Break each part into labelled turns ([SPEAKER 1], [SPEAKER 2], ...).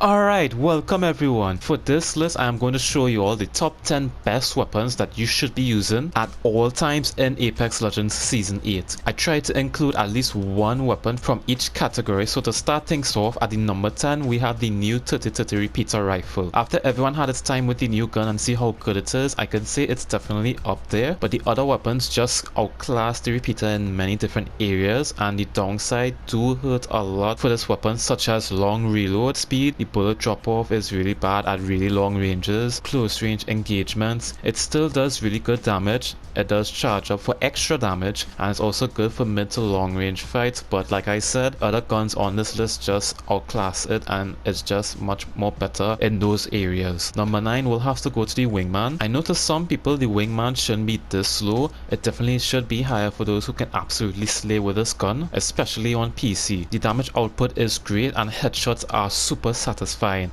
[SPEAKER 1] Alright, welcome everyone. For this list, I am going to show you all the top 10 best weapons that you should be using at all times in Apex Legends Season 8. I tried to include at least one weapon from each category, so to start things off, at the number 10, we have the new 3030 repeater rifle. After everyone had its time with the new gun and see how good it is, I can say it's definitely up there, but the other weapons just outclass the repeater in many different areas, and the downside do hurt a lot for this weapon, such as long reload speed. The bullet drop off is really bad at really long ranges, close range engagements. It still does really good damage. It does charge up for extra damage, and it's also good for mid to long range fights, but like I said, other guns on this list just outclass it, and it's just much more better in those areas. Number 9 will have to go to the wingman. I know to some people the wingman shouldn't be this slow. It definitely should be higher for those who can absolutely slay with this gun, especially on PC. The damage output is great and headshots are super satisfying.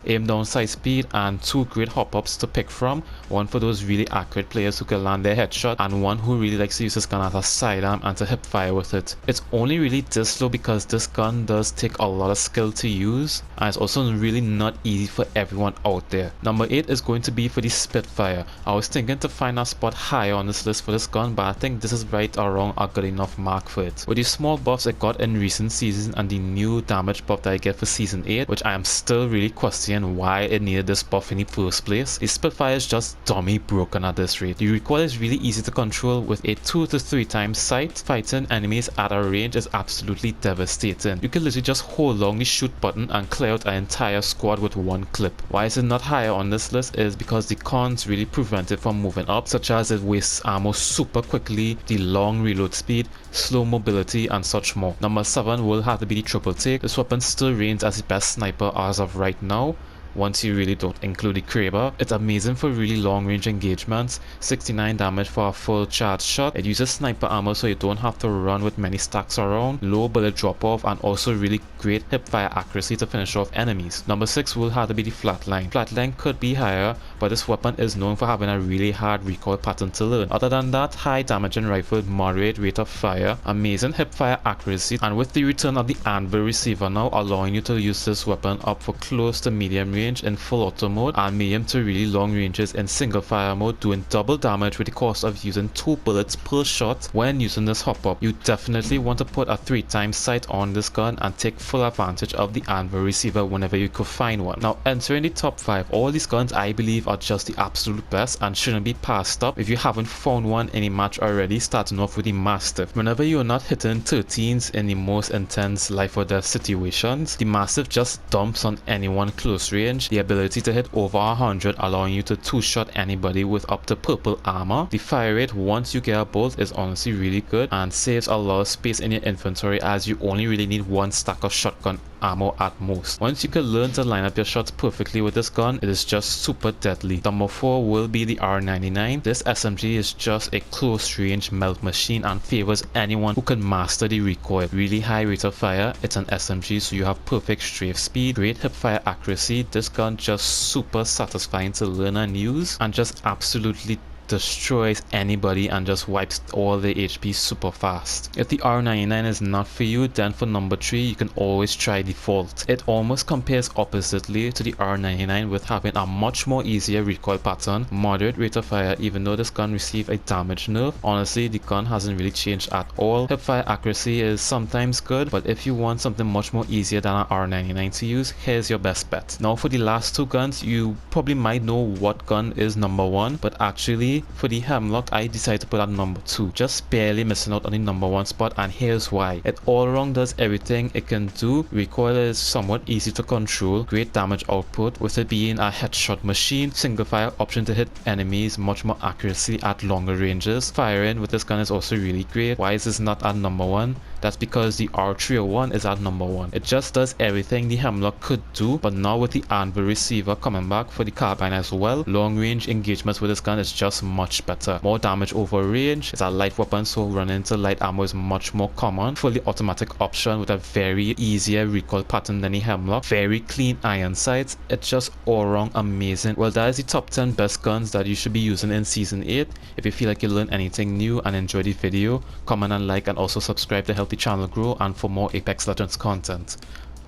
[SPEAKER 1] Aim down sight speed and 2 great hop-ups to pick from, one for those really accurate players who can land their headshot, and one who really likes to use this gun as a sidearm and to hip fire with it. It's only really this slow because this gun does take a lot of skill to use, and it's also really not easy for everyone out there. Number 8 is going to be for the Spitfire. I was thinking to find a spot higher on this list for this gun, but I think this is right around a good enough mark for it. With the small buffs it got in recent seasons and the new damage buff that I get for Season 8, which I am still really questioning why it needed this buff in the first place, the Spitfire is just dummy broken at this rate. The recoil is really easy to control with a 2 to 3 times sight. Fighting enemies at a range is absolutely devastating. You can literally just hold long the shoot button and clear out an entire squad with one clip. Why is it not higher on this list is because the cons really prevent it from moving up, such as it wastes ammo super quickly, the long reload speed, slow mobility, and such more. Number 7 will have to be the triple take. This weapon still reigns as the best sniper as of right now, once you really don't include the Kraber. It's amazing for really long range engagements, 69 damage for a full charge shot. It uses sniper ammo so you don't have to run with many stacks around, low bullet drop off, and also really great hip fire accuracy to finish off enemies. Number 6 will have to be the Flatline. Flatline could be higher, but this weapon is known for having a really hard recoil pattern to learn. Other than that, high damaging rifle, moderate rate of fire, amazing hip fire accuracy, and with the return of the Anvil receiver now allowing you to use this weapon up for close to medium range in full auto mode and medium to really long ranges in single fire mode, doing double damage with the cost of using 2 bullets per shot when using this hop up. You definitely want to put a 3 times sight on this gun and take full advantage of the Anvil receiver whenever you could find one. Now entering the top 5, all these guns I believe are just the absolute best and shouldn't be passed up if you haven't found one in a match already, starting off with the Mastiff. Whenever you're not hitting 13s in the most intense life or death situations, the Mastiff just dumps on anyone close range. The ability to hit over 100, allowing you to 2-shot anybody with up to purple armor. The fire rate once you get a bolt is honestly really good and saves a lot of space in your inventory, as you only really need 1 stack of shotgun ammo at most. Once you can learn to line up your shots perfectly with this gun, it is just super deadly. Number 4 will be the R99. This SMG is just a close range melt machine and favors anyone who can master the recoil. Really high rate of fire. It's an SMG, so you have perfect strafe speed, great hip fire accuracy. This gun just super satisfying to learn and use, and just absolutely destroys anybody and just wipes all the HP super fast. If the R99 is not for you, then for number 3 you can always try Default. It almost compares oppositely to the R99 with having a much more easier recoil pattern, moderate rate of fire, even though this gun received a damage nerf. Honestly, the gun hasn't really changed at all. Hip fire accuracy is sometimes good, but if you want something much more easier than an R99 to use, here's your best bet. Now for the last 2 guns, you probably might know what gun is number 1, but actually for the Hemlock I decided to put at number 2, just barely missing out on the number 1 spot, and here's why. It all around does everything it can do. Recoil is somewhat easy to control, great damage output with it being a headshot machine, single fire option to hit enemies much more accuracy at longer ranges. Firing with this gun is also really great. Why is this not at number 1? That's because the R301 is at number 1. It just does everything the Hemlock could do, but now with the Anvil receiver coming back for the carbine as well, long range engagements with this gun is just much better. More damage over range. It's a light weapon, so running into light ammo is much more common. Fully automatic option with a very easier recoil pattern than the Hemlock. Very clean iron sights. It's just all around amazing. Well, that is the top 10 best guns that you should be using in Season 8. If you feel like you learned anything new and enjoyed the video, comment and like, and also subscribe to help the channel grow and for more Apex Legends content.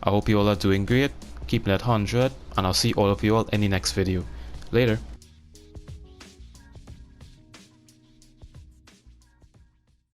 [SPEAKER 1] I hope you all are doing great. keeping it 100, and I'll see all of you all in the next video. Later.